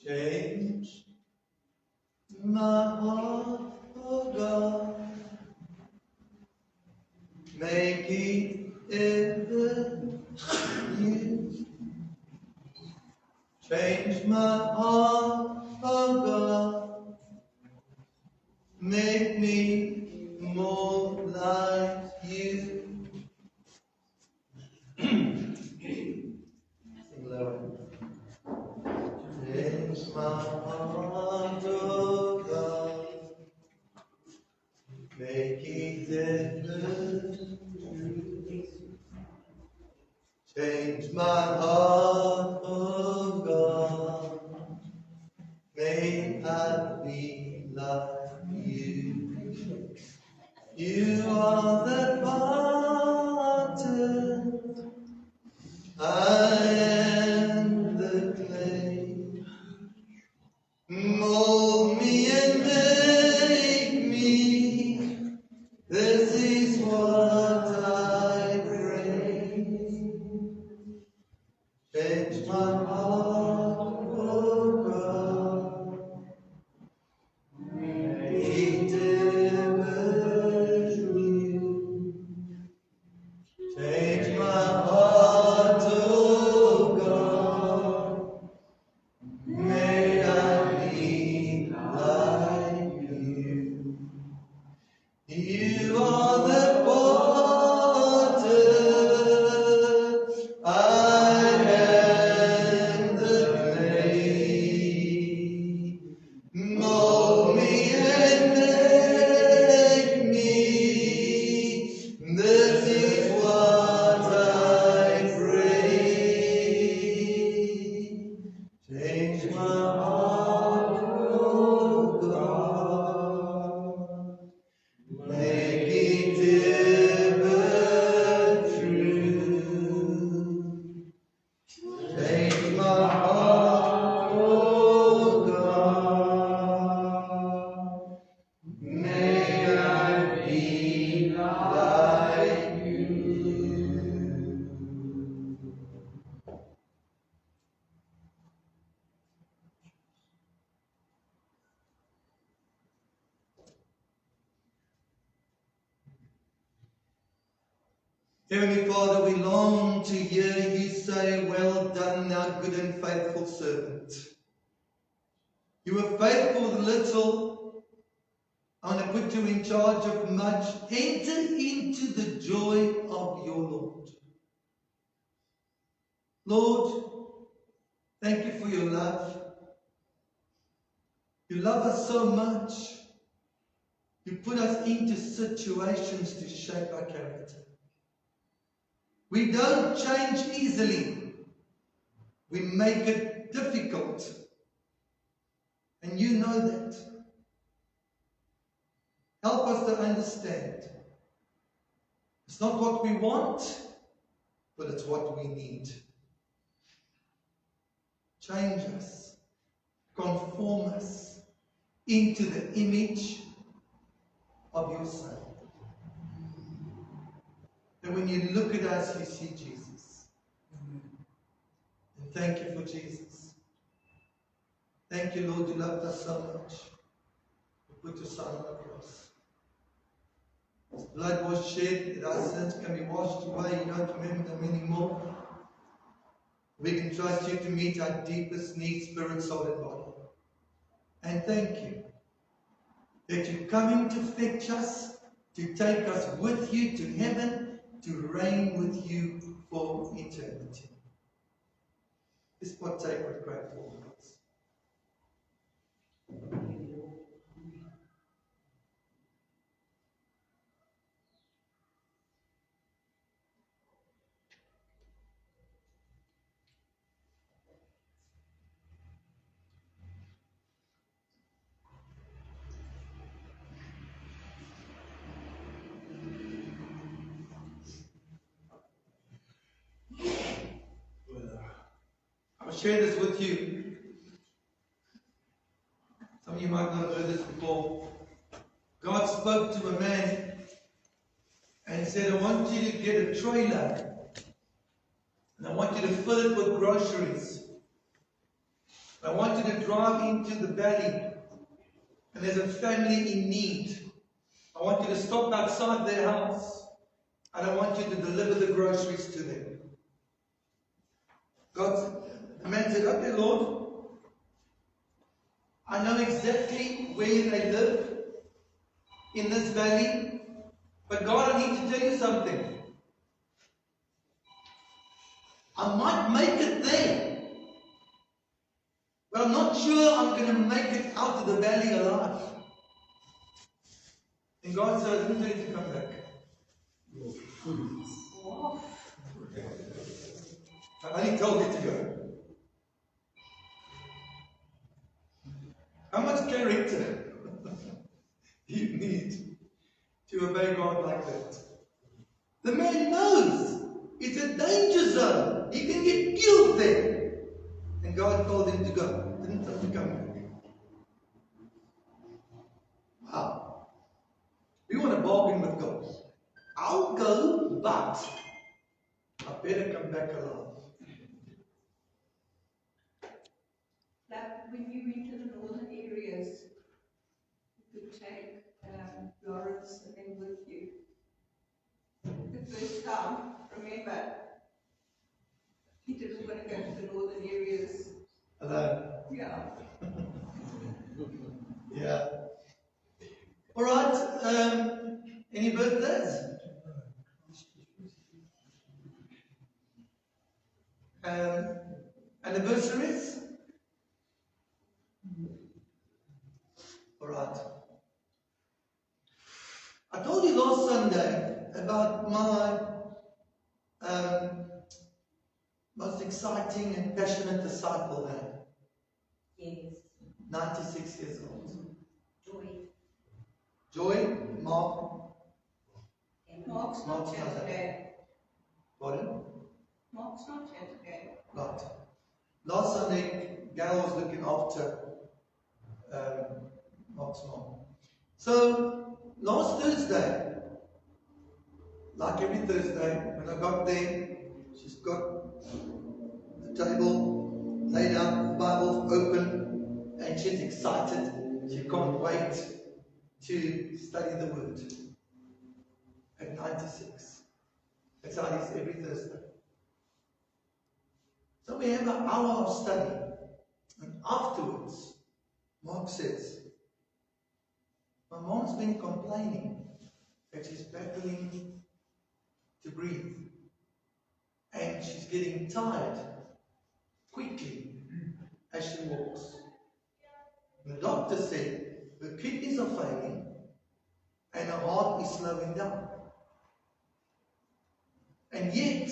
A: Change my heart, oh God. Make it ever new. Change my heart, oh God. Make me more like you. Sing lower. Change my heart, oh God. Make it ever true. Change my heart, oh God. May I be like you. You are the potter. I am the clay. Mold me and make me. This is what I pray. Change my heart, oh God. Make it ever new. Change my heart, oh God. May I be like you. You are the potter, I am the clay. Mold me and make me. This is what I pray. Change my heart, oh God. Make it ever true. Change my heart, oh God. May I be like you. Heavenly Father, we long to hear you say, well done, thou good and faithful servant. You were faithful with little. I want to put you in charge of much. Enter into the joy of your Lord. Lord, thank you for your love. You love us so much. You put us into situations to shape our character. We don't change easily. We make it difficult. And you know that. Help us to understand. It's not what we want, but it's what we need. Change us. Conform us into the image of your Son. And when you look at us, you see Jesus. And thank you for Jesus. Thank you, Lord, you loved us so much. You put your Son on the cross. His blood was shed, that our sins can be washed away. You don't remember them anymore. We can trust you to meet our deepest needs, spirit, soul, and body. And thank you that you're coming to fetch us, to take us with you to heaven, to reign with you for eternity. Let's partake with grateful hearts. I'll share this with you. Some of you might not have heard this before. God spoke to a man and said, I want you to get a trailer and I want you to fill it with groceries. I want you to drive into the valley and there's a family in need. I want you to stop outside their house and I want you to deliver the groceries to them. The man said, okay, Lord, I know exactly where they live in this valley, but God, I need to tell you something. I might make it there, but I'm not sure I'm going to make it out of the valley alive. And God said, I didn't tell you to come back. I only told you to go. How much character do you need to obey God like that? The man knows it's a danger zone. He can get killed there. And God told him to go. Didn't tell him to come back. Wow. We want to bargain with God. I'll go, but I better come back alive.
C: Like when you went to the northern areas, you could take Lawrence and then with you. The first time, remember, he didn't want to go to the northern areas.
A: Alone.
C: Yeah.
A: Yeah. All right. Any birthdays? Anniversaries? All right. I told you last Sunday about my most exciting and passionate disciple,
C: Yes.
A: 96 years old.
C: Joy.
A: Joy, Mark.
C: Mark's not here today.
A: Pardon?
C: Mark's not here today.
A: Right. Last Sunday, Gail was looking after Mark's mom. So, last Thursday, like every Thursday, when I got there, she's got the table laid out, the Bible's open, and she's excited. She can't wait to study the Word. At 96. That's how it is every Thursday. So we have an hour of study. And afterwards, Mark says, my mom's been complaining that she's battling to breathe. And she's getting tired quickly as she walks. The doctor said her kidneys are failing and her heart is slowing down. And yet,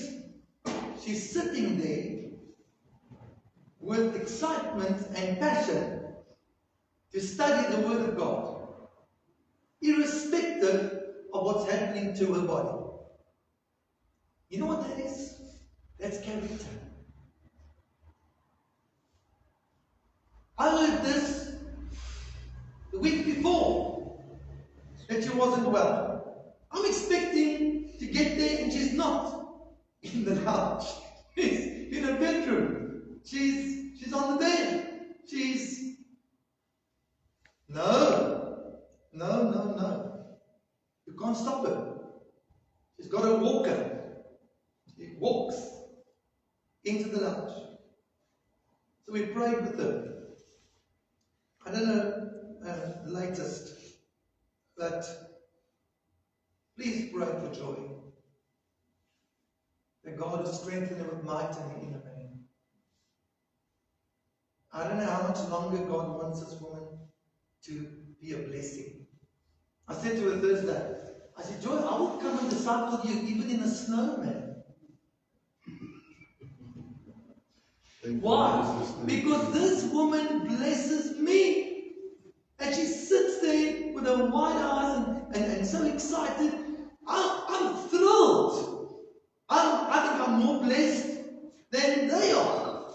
A: she's sitting there with excitement and passion to study the Word of God, irrespective of what's happening to her body. You know what that is? That's character. I heard this the week before, that she wasn't well. I'm expecting to get there and she's not in the lounge. She's in her bedroom. She's on the bed. No. You can't stop her. She's got a walker. She walks into the lounge. So we prayed with her. I don't know the latest, but please pray for Joy. That God will strengthen her with might and inner man. I don't know how much longer God wants this woman to be a blessing. I said to her Thursday, I said, Joy, I will come and disciple you even in a snow, man. Why? Because this woman blesses me. And she sits there with her wide eyes and so excited. I'm thrilled. I think I'm more blessed than they are.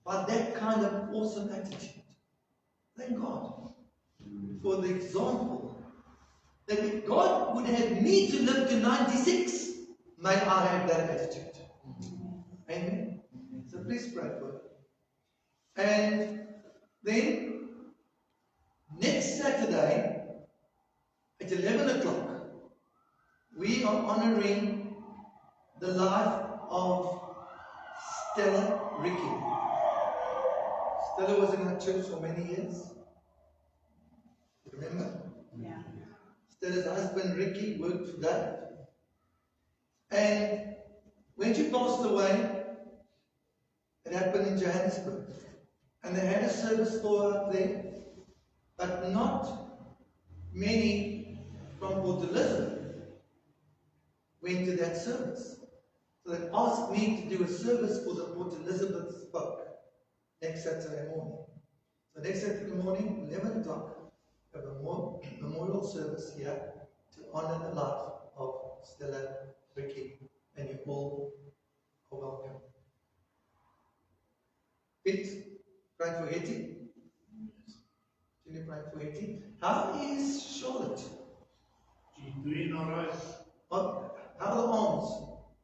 A: By that kind of awesome attitude. Thank God for the example that if God would have me to live to 96, may I have that attitude. Amen. So please pray for her. And then next Saturday at 11 o'clock, we are honoring the life of Stella Ricky. Stella was in our church for many years. Remember?
C: Yeah.
A: Stella's husband Ricky worked for David. And when she passed away, it happened in Johannesburg. And they had a service for her up there, but not many from Port Elizabeth went to that service. So they asked me to do a service for the Port Elizabeth folk next Saturday morning. So next Saturday morning, 11 o'clock, we have a memorial service here to honor the life of Stella Ricky. And you all are welcome. Pete, pray for Hetty. Can you pray for Hetty? How is Charlotte?
D: She's doing alright.
A: How are the arms?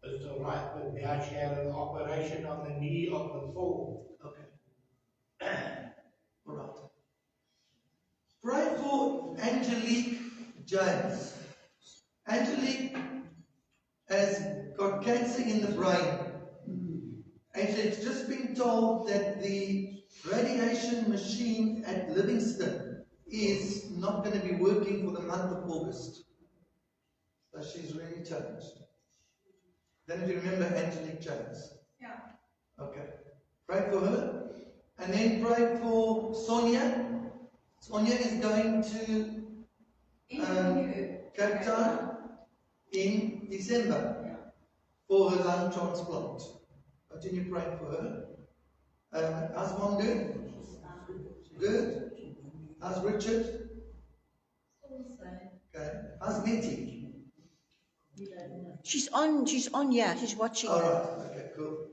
D: It's alright, but now she had an operation on the knee of the fall.
A: Okay. All right. Pray for Angelique James. Angelique has got cancer in the brain. And she's just been told that the radiation machine at Livingston is not going to be working for the month of August. So she's really challenged. Then you remember Angelique James.
C: Yeah.
A: Okay. Pray for her. And then pray for Sonia. Sonia is going to Cape Town in December for her lung transplant. Continue praying for her. How's Mom doing? Good. How's Richard? Okay. How's Nettie?
E: She's on, yeah, she's watching.
A: Alright, okay, cool.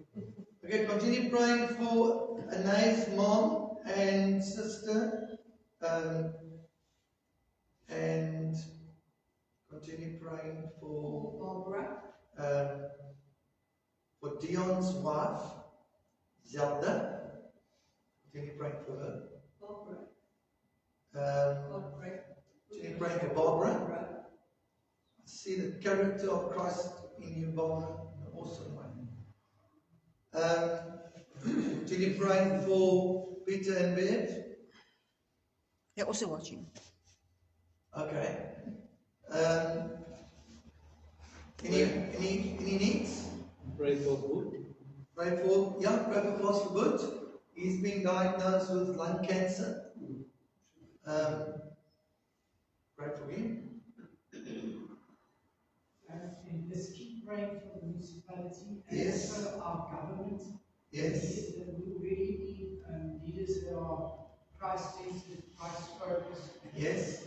A: Okay, continue praying for Anais' mom and sister. And continue praying for
C: Barbara.
A: For Dion's wife, Zelda. Continue praying for her.
C: Barbara.
A: Continue praying for Barbara. See the character of Christ in you, Barbara, in an awesome way. Continue praying for Peter and Bev.
E: They're also watching.
A: Okay. Any needs?
F: Pray for good.
A: Pray for Pastor Good. He's been diagnosed with lung cancer. Pray for me.
B: And let's keep praying for the municipality and
A: Yes.
B: also our government.
A: Yes.
B: We really need leaders that are Christ-centered, Christ-focused.
A: Yes.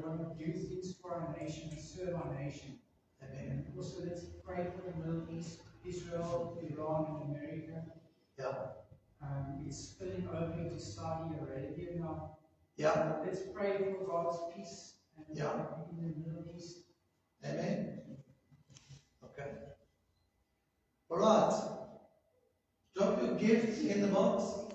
B: Want to do things for our nation and serve our nation.
A: Amen.
B: And also let's pray for the Middle East, Israel, Iran, and America.
A: Yeah.
B: It's spilling over into Saudi Arabia now.
A: Yeah.
B: Let's pray for God's peace and
A: Yeah.
B: in the Middle East.
A: Amen. Okay. All right. Drop your gift in the box.